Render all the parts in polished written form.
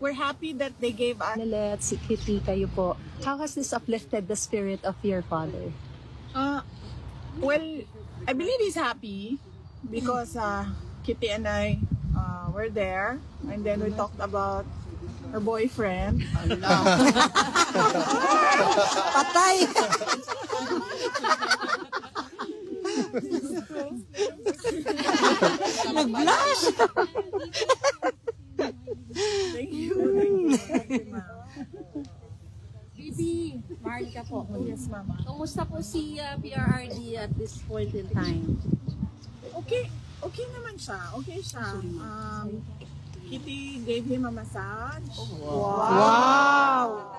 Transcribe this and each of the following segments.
we're happy that they gave us. Si Kitty, kayo po. How has this uplifted the spirit of your father? Well, I believe he's happy because Kitty and I were there, and then we talked about her boyfriend. Patay! Nag-blush! Thank you. Bibi, Marlica po. Yes, Mama. Kumusta po si PRRD at this point in time? Okay naman siya. Okay siya. Kitty gave him a massage. Wow!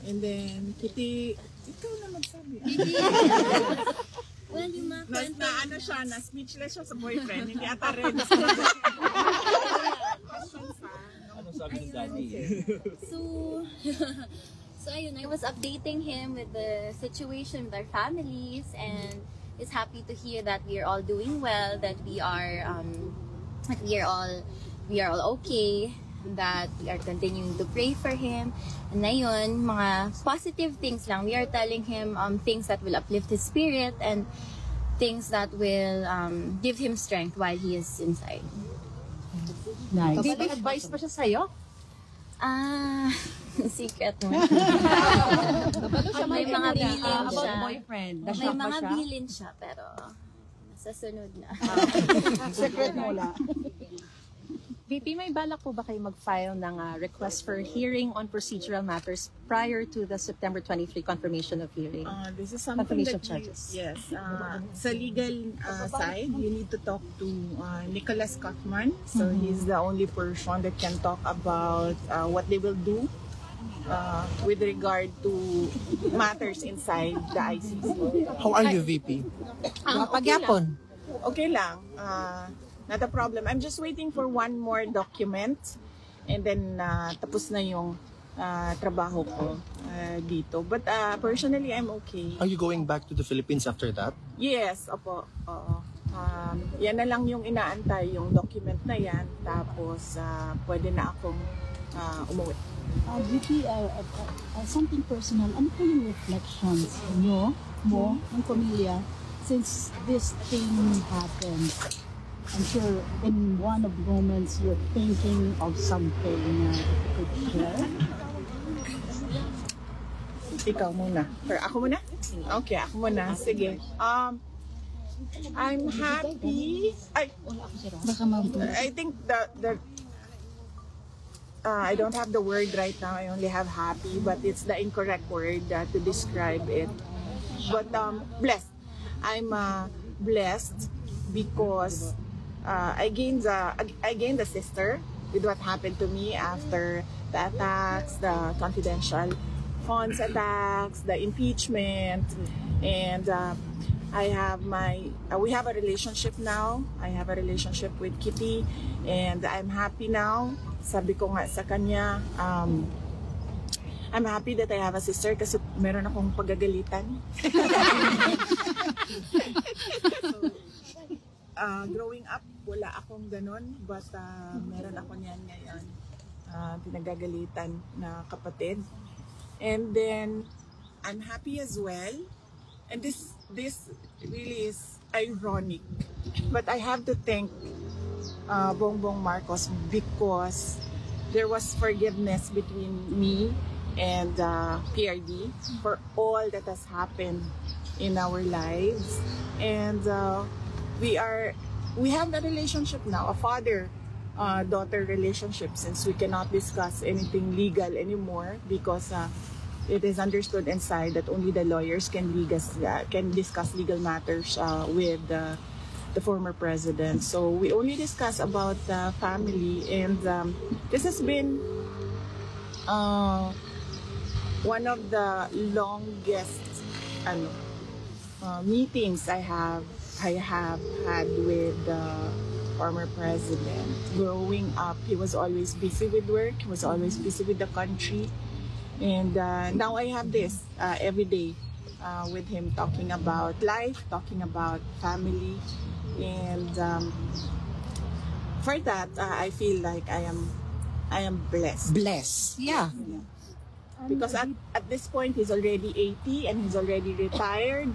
And then Kitty, ikaw na magsabi. Well, yung mga Na ano siya, na speechless siya sa boyfriend. Hindi ata rin. Ano sabi ni Daddy? So ayun, I was updating him with the situation with our families, and is happy to hear that we are all doing well, that we are all okay, that we are continuing to pray for him. And ayun, mga positive things lang. We are telling him things that will uplift his spirit and things that will give him strength while he is inside. Nice. May advice pa siya sa'yo? Secret mo. May mga bilin siya. Boyfriend. May mga bilin siya, pero sa sunod na. Secret mula. VP, may balak po ba kayo mag-file ng request for hearing on procedural matters prior to the September 23 confirmation of hearing? This is something Confirmation that charges. yes. Sa legal side, you need to talk to Nicholas Kaufman. So he's the only person that can talk about what they will do with regard to matters inside the ICC. How are you, VP? Pagyapon. Okay lang. Not a problem. I'm just waiting for one more document, and then tapos na yung trabaho ko dito. But personally, I'm okay. Are you going back to the Philippines after that? Yes, opo. Oo. Yan na lang yung inaantay, yung document na yan. Tapos pwede na akong umuwi. Vicky, something personal. Ano po yung reflections mo, ng pamilya, since this thing happened? I'm sure in one of the moments you're thinking of something you could share. Ikaw muna. Or ako muna? Okay, ako muna. Sige. I'm happy. I think I don't have the word right now. I only have happy, but it's the incorrect word to describe it. But blessed. I'm blessed because I gained a sister with what happened to me after the attacks, the confidential funds attacks, the impeachment, and we have a relationship now. I have a relationship with Kitty, and I'm happy now. Sabi ko nga sa kanya, I'm happy that I have a sister kasi meron akong pagagalitan. Growing up, wala akong ganun, but meron ako niyan ngayon, pinagagalitan na kapatid. And then, I'm happy as well. And this really is ironic, but I have to thank Bongbong Marcos because there was forgiveness between me and PRD for all that has happened in our lives. And we have a relationship now, a father-daughter relationship, since we cannot discuss anything legal anymore because it is understood inside that only the lawyers can discuss legal matters with the former president. So we only discuss about the family, and this has been one of the longest meetings I have had with the former president. Growing up, he was always busy with work, he was always busy with the country, and now I have this every day with him, talking about life, talking about family, and for that, I feel like I am blessed. Bless. Yeah. Because at this point, he's already 80 and he's already retired.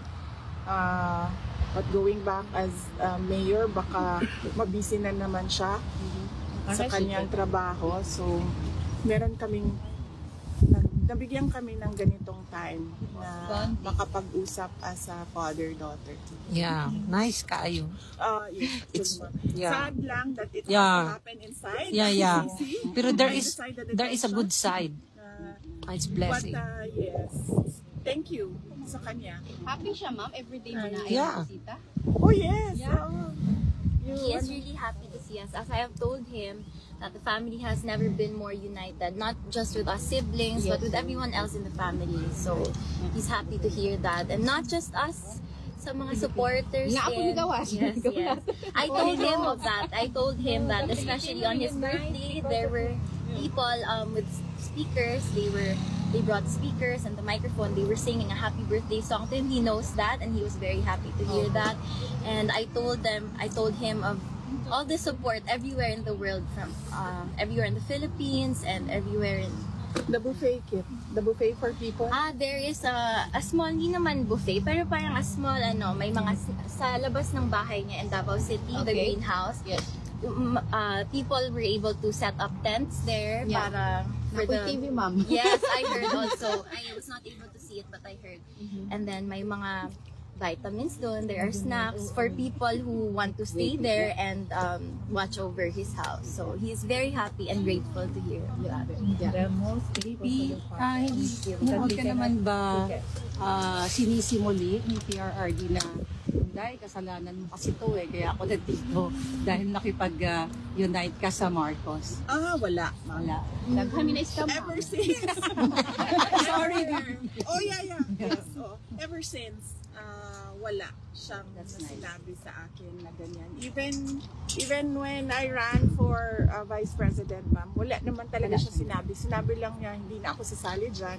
But going back as mayor, baka mabisi na naman siya sa kanyang trabaho. So, meron kaming, nabigyan kami ng ganitong time na makapag-usap as a father-daughter. Yeah. Nice kaayo. Yes, It's- yeah. Sad lang that it has Yeah. to happen inside. Yeah. See? Pero there I is decided that a good side. It's blessing. But yes, thank you sa kanya. Happy siya, ma'am. Everyday mo na Yeah. bisita. Oh yes. Yeah. You, He is really happy to see us. As I have told him, that the family has never been more united, not just with us siblings, but with everyone else in the family. So, he's happy to hear that. And not just us, sa mga supporters din. Yes, yes. I told him of that. I told him that especially on his birthday, there were people with speakers. They brought speakers and the microphone. They were singing a happy birthday song to him. He knows that, and he was very happy to hear that. And I told him of all the support everywhere in the world, from everywhere in the Philippines and everywhere in. the buffet kit, the buffet for people. There is a small, hindi naman buffet, pero parang a small, may mga sa labas ng bahay niya in Davao City, the greenhouse. Yes. People were able to set up tents there para for Nakoy TV, ma'am. Yes, I heard also. I was not able to see it, but I heard. And then may mga vitamins doon. There are snacks for people who want to stay there and watch over his house. So he's very happy and grateful to hear that. Huwag ka naman ba sinisimuli ni PRRD na dahil kasalanan mo kasi to kaya ako nandito dahil nakipag-unite ka sa Marcos? Wala. Wala. Kami na scam. Ever since. Sorry. Oh yeah. Yes. Oh, ever since, wala siyang sinabi sa akin na ganyan. Even when I ran for Vice President, ma'am, wala naman talaga siya sinabi. Sinabi lang niya, hindi na ako sasali dyan.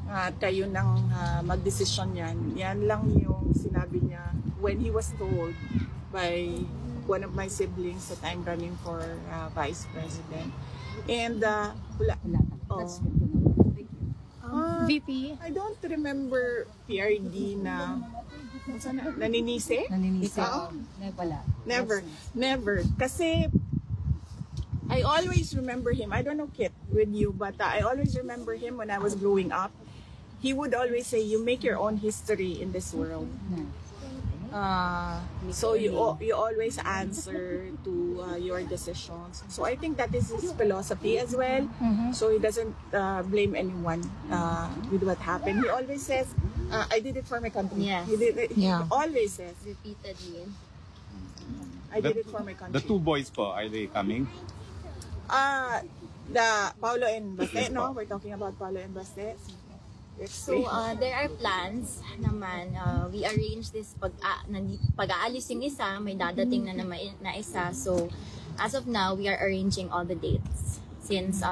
At kayo nang magdesisyon yan. Yan lang yung sinabi niya when he was told by one of my siblings that I'm running for Vice President. And wala. That's good to know. Thank you. VP, I don't remember PRD na naninisi. Naninisi. Oo. Wala. Never. Kasi I always remember him. I don't know, Kit, with you, but I always remember him when I was growing up. He would always say, "You make your own history in this world." So you always answer to your decisions. So I think that is his philosophy as well. So he doesn't blame anyone with what happened. He always says, "I did it for my country." Yes. He always says, Repeatedly. "I did it for my country." The two boys po, are they coming? The Paulo and Baste, Yes, no? po. We're talking about Paulo and Baste. So, there are plans naman. We arrange this pag-aalis yung isa, may dadating na naman na isa. So, as of now, we are arranging all the dates since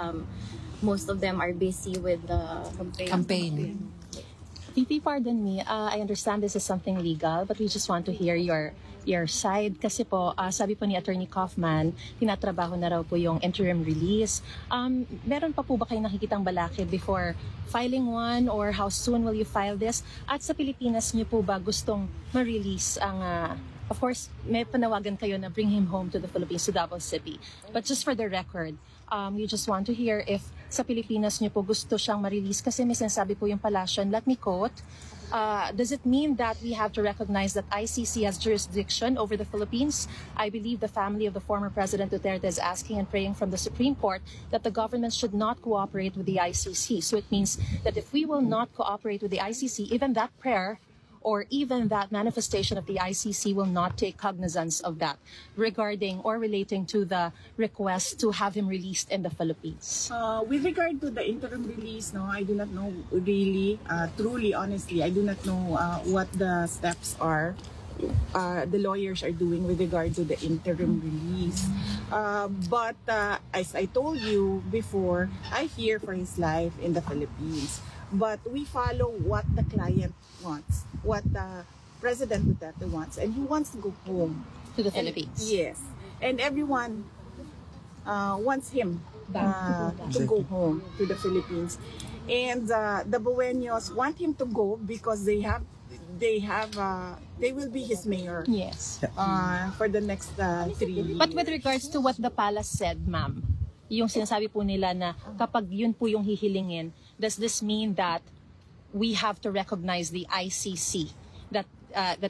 most of them are busy with the Campaign. VP, pardon me. I understand this is something legal, but we just want to hear your side. Kasi po, sabi po ni Attorney Kaufman, tinatrabaho na raw po yung interim release. Meron pa po ba kayong nakikitang balakid before filing one, or how soon will you file this? At sa Pilipinas niyo po ba gustong ma-release ang... of course, may panawagan kayo na bring him home to the Philippines, to Davao City. But just for the record, we just want to hear if sa Pilipinas niyo po gusto siyang ma-release, kasi may sinasabi po yung palasyo. And let me quote, does it mean that we have to recognize that ICC has jurisdiction over the Philippines? I believe the family of the former President Duterte is asking and praying from the Supreme Court that the government should not cooperate with the ICC. So it means that if we will not cooperate with the ICC, even that prayer or even that manifestation of the ICC will not take cognizance of that regarding or relating to the request to have him released in the Philippines. With regard to the interim release, no, I do not know really, truly, honestly, I do not know what the steps are the lawyers are doing with regard to the interim release. But as I told you before, I fear for his life in the Philippines. But we follow what the client wants, what the President Duterte wants, and he wants to go home. To the Philippines. Yes. and everyone wants him to go home to the Philippines. And the Buenos want him to go because they will be his mayor. Yes. For the next 3 years. But with regards to what the palace said, ma'am, yung sinasabi po nila na kapag yun po yung hihilingin, does this mean that we have to recognize the ICC, that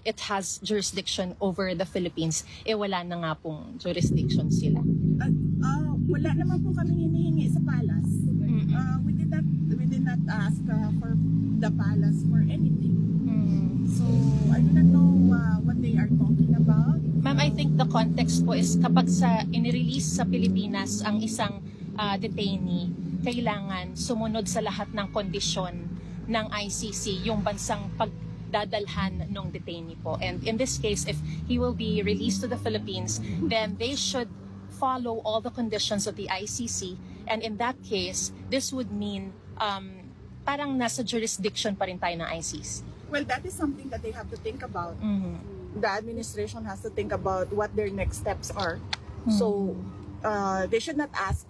it has jurisdiction over the Philippines? Wala na nga pong jurisdiction sila. Wala naman po kami hinihingi sa palace. We did not ask for the palace for anything. So I do not know what they are talking about. Ma'am, I think the context po is kapag inirelease sa Pilipinas ang isang detainee, kailangan sumunod sa lahat ng kondisyon ng ICC yung bansang pagdadalhan ng detainee po. And in this case, if he will be released to the Philippines, then they should follow all the conditions of the ICC. And in that case, this would mean parang nasa jurisdiction pa rin tayo ng ICC. Well, that is something that they have to think about. The administration has to think about what their next steps are. So they should not ask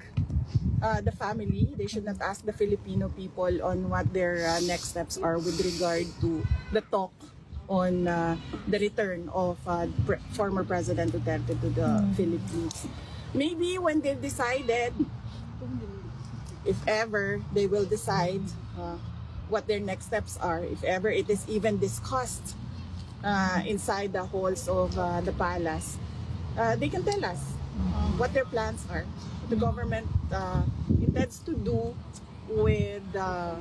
the family, they should not ask the Filipino people on what their next steps are with regard to the talk on the return of former President Duterte to the Philippines. Maybe when they've decided, if ever they will decide what their next steps are, if ever it is even discussed inside the halls of the palace, they can tell us what their plans are. The government intends to do with the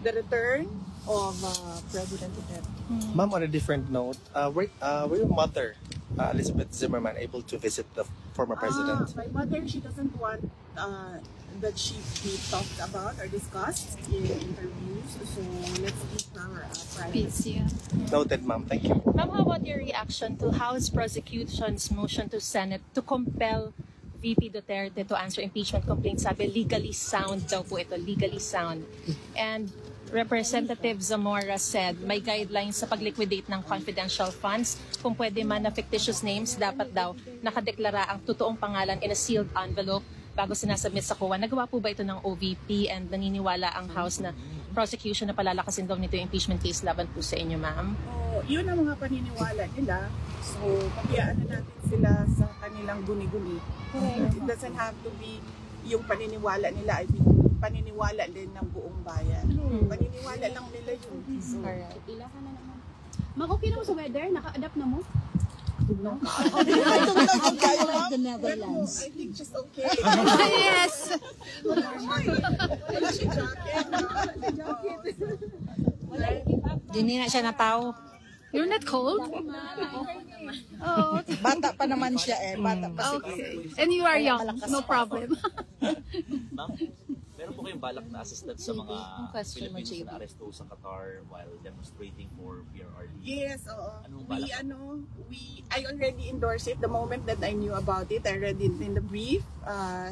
return of President Duterte. Ma'am, on a different note, were your mother, Elizabeth Zimmerman, able to visit the former president? My mother, she doesn't want that she be talked about or discussed in interviews, so let's keep our privacy. Noted, ma'am. Thank you. Ma'am, how about your reaction to House prosecution's motion to Senate to compel VP Duterte to answer impeachment complaints? Sabi, legally sound daw po ito, legally sound. And Representative Zamora said may guidelines sa pag-liquidate ng confidential funds. Kung pwede man na fictitious names, dapat daw nakadeklara ang totoong pangalan in a sealed envelope bago sinasubmit sa COA. Nagawa po ba ito ng OVP and naniniwala ang House na prosecution na palalakasin daw nito yung impeachment case laban po sa inyo, ma'am? Yun ang mga paniniwala nila. So, pabayaan na natin sila sa kanilang guni-guni. It doesn't have to be yung paniniwala nila ay paniniwala din ng buong bayan. Paniniwala lang nila yun. So, Ilahan na naman. Mag, okay na mo sa weather? Naka-adapt na mo? no. The Netherlands. I think just okay. Yes! Wala siya jacket. Hindi na siya nataw. You're not cold? Oh, Bata pa naman siya Bata pa okay. And you are young, no problem. Ma'am, meron po kayong balak na assistant sa mga Filipinos na aresto sa Qatar while demonstrating for PRRD? Yes, oo. Anong balak? I already endorsed it the moment that I knew about it. I read it in the brief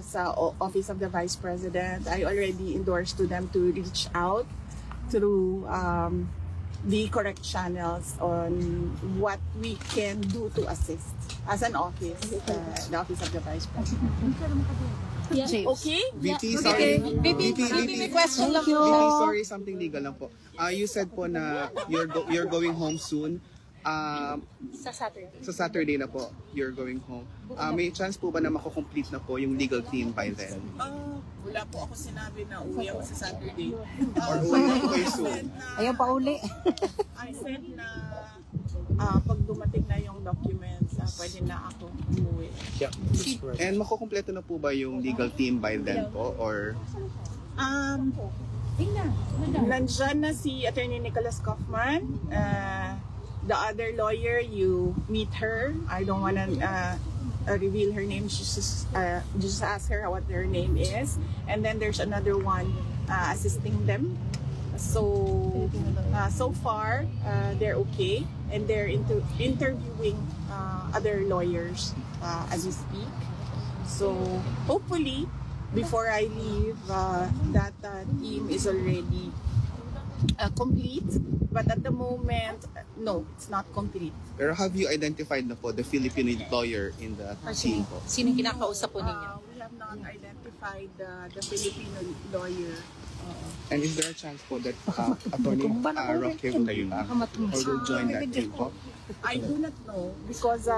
sa Office of the Vice President. I already endorsed to them to reach out through the correct channels on what we can do to assist as an office, the Office of the Vice President. Okay? VP, sorry. VP, may question lang po. VP, sorry, something legal lang po. You said po na you're going home soon. Sa Saturday. Sa Saturday na po, you're going home. May chance po ba na mako-complete na po yung legal team by then? Wala po ako sinabi na uwi ako sa Saturday. Or uwi na po kayo soon? Ayaw pa uli. I said na pag dumating na yung documents, pwede na ako umuwi. Yeah, that's correct. And mako-kompleto na po ba yung legal team by then po? Or Nandyan na si Attorney Nicholas Kaufman. The other lawyer, you meet her. I don't want to reveal her name. Just ask her what her name is. And then there's another one assisting them. So far, they're okay. And they're interviewing other lawyers as we speak. So hopefully, before I leave, that team is already complete, but at the moment, no, it's not complete. Pero have you identified na po the Filipino lawyer in the team po? Sino kinakausap po ninyo? We have not identified the Filipino lawyer. And is there a chance po that Attorney Roque will be back or will join that team po? I do not know because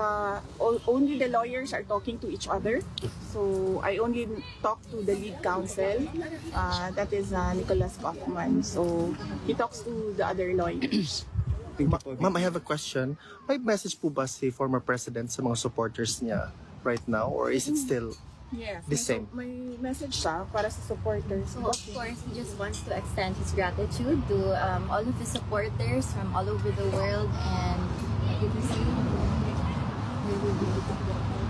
only the lawyers are talking to each other. So I only talk to the lead counsel, that is Nicholas Kaufman. So he talks to the other lawyers. Ma'am, I have a question. May message po ba si former president sa mga supporters niya right now, or is it still Yes, the same? May message siya para sa supporters. So of course, he just wants to extend his gratitude to all of his supporters from all over the world, and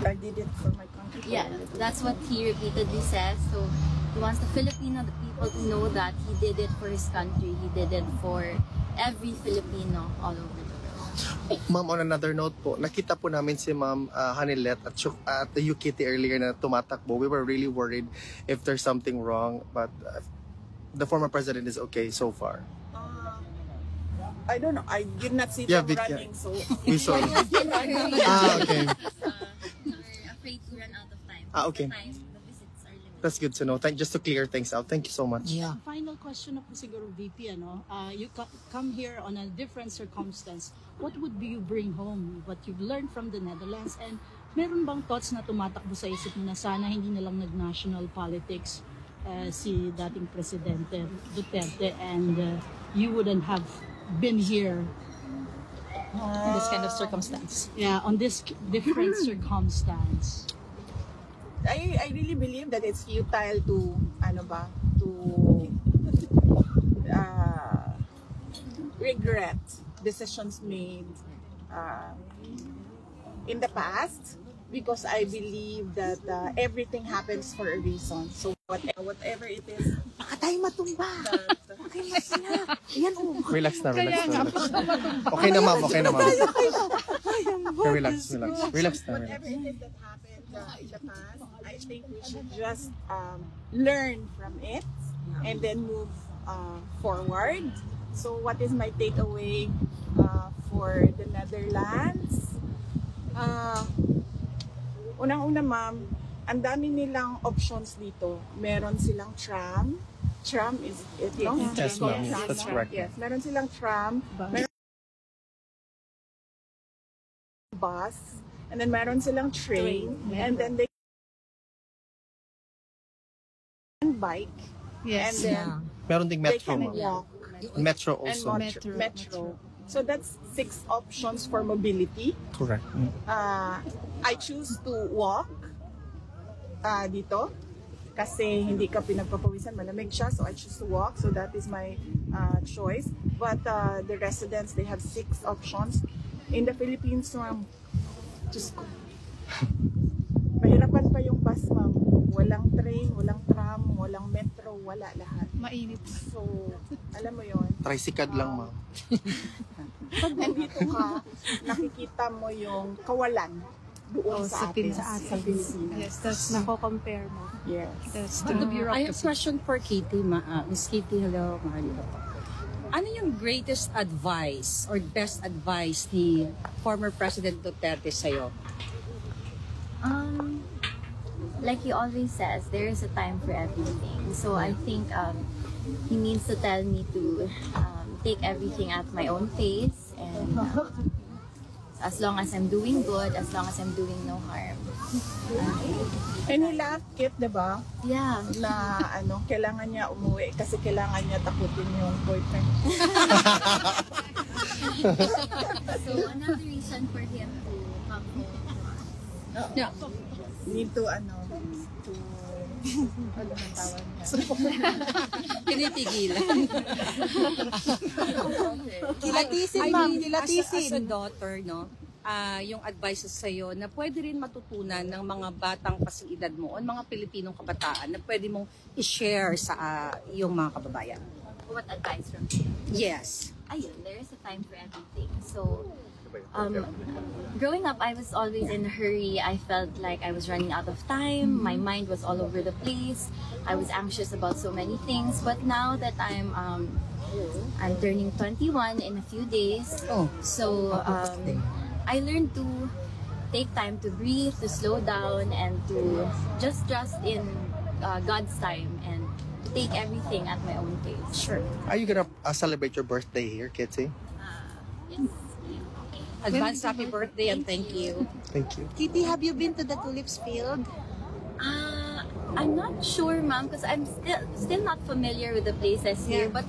I did it for my country. yeah, that's what he repeatedly says. So he wants the Filipino, the people to know that he did it for his country. He did it for every Filipino all over the world. Ma'am, on another note po, nakita po namin si Ma'am Hanilet at the UKT earlier na tumatakbo. We were really worried if there's something wrong, but the former president is okay so far. I don't know. I did not see Yeah, them Vic, running, so We saw. We're Okay. afraid to run out of time. Okay. The visits are limited. That's good to know. Just to clear things out. Thank you so much. Yeah. Final question ako siguro, VP, ano? You come here on a different circumstance. What would you bring home? What you've learned from the Netherlands? And meron bang thoughts na tumatakbo sa isip mo na sana hindi na lang nag-national politics si dating Presidente Duterte and you wouldn't have been here In this kind of circumstance. on this different circumstance? I really believe that it's futile to regret decisions made in the past, because I believe that everything happens for a reason. So whatever it is, baka tayo matumba. Relax na. Okay na, ma'am. Okay na, ma'am. Okay, relax. Relax na. Whatever it is that happened in the past, I think we should just learn from it and then move forward. So what is my takeaway for the Netherlands? Unang-una, ma'am, ang dami nilang options dito. Meron silang tram. Tram is it? Yes, ma'am. Yes, that's correct. Yes, meron silang tram. Meron bus, and then meron silang train, and then they can bike, and then Meron ding they metro, can ma'am. walk, Metro and also. metro. So that's 6 options for mobility. Correct. I choose to walk dito kasi hindi ka pinagpapawisan, malamig siya, so I choose to walk. So that is my choice. But the residents, they have 6 options. In the Philippines, ma'am, Diyos ko, mahirapan pa yung bus, ma'am. Walang train, walang tram, walang metro, wala lahat. Mainit. So, alam mo yon. Tricycad lang, ma'am. Pag nandito ka, nakikita mo yung kawalan doon sa atin. Sa Pilipinas. Yes, that's nako-compare mo. Yes. That's I have a question for Katie. Miss Katie, hello. Mahalila po. Ano yung greatest advice or best advice ni former President Duterte sa'yo? Like he always says, there is a time for everything. So I think he means to tell me to take everything at my own pace, and as long as I'm doing good, as long as I'm doing no harm. And he laughed it, diba? Yeah. Na kailangan niya umuwi kasi kailangan niya takutin yung boyfriend. So another reason for him to come home. Yeah. Need to ano ang tawag niya? Pinipigilan. Kilatisin, I ma'am, mean, kilatisin. As a daughter, no, yung advice sa'yo na pwede rin matutunan ng mga batang kasing edad mo o mga Pilipinong kabataan na pwede mong i-share sa iyong mga kababayan. What advice from him? Yes. Ayun, there is a time for everything. So growing up, I was always in a hurry. I felt like I was running out of time. My mind was all over the place. I was anxious about so many things. But now that I'm turning 21 in a few days, so I learned to take time to breathe, to slow down, and to just trust in God's time and take everything at my own pace. Sure. Are you gonna celebrate your birthday here, Kitty? Yes. Advance happy birthday and thank you. Thank you. Kitty, have you been to the tulips field? I'm not sure, ma'am, because I'm still not familiar with the places here. But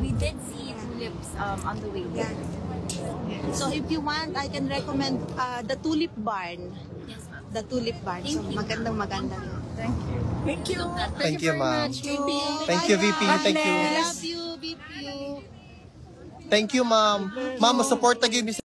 we did see tulips on the way there. So if you want, I can recommend the Tulip Barn. Yes, ma'am. The Tulip Barn. So maganda yun. Thank you. Thank you, ma'am. VP. Thank you, VP. Thank you. Love you, VP. Thank you, ma'am. Ma'am, support na gyud ni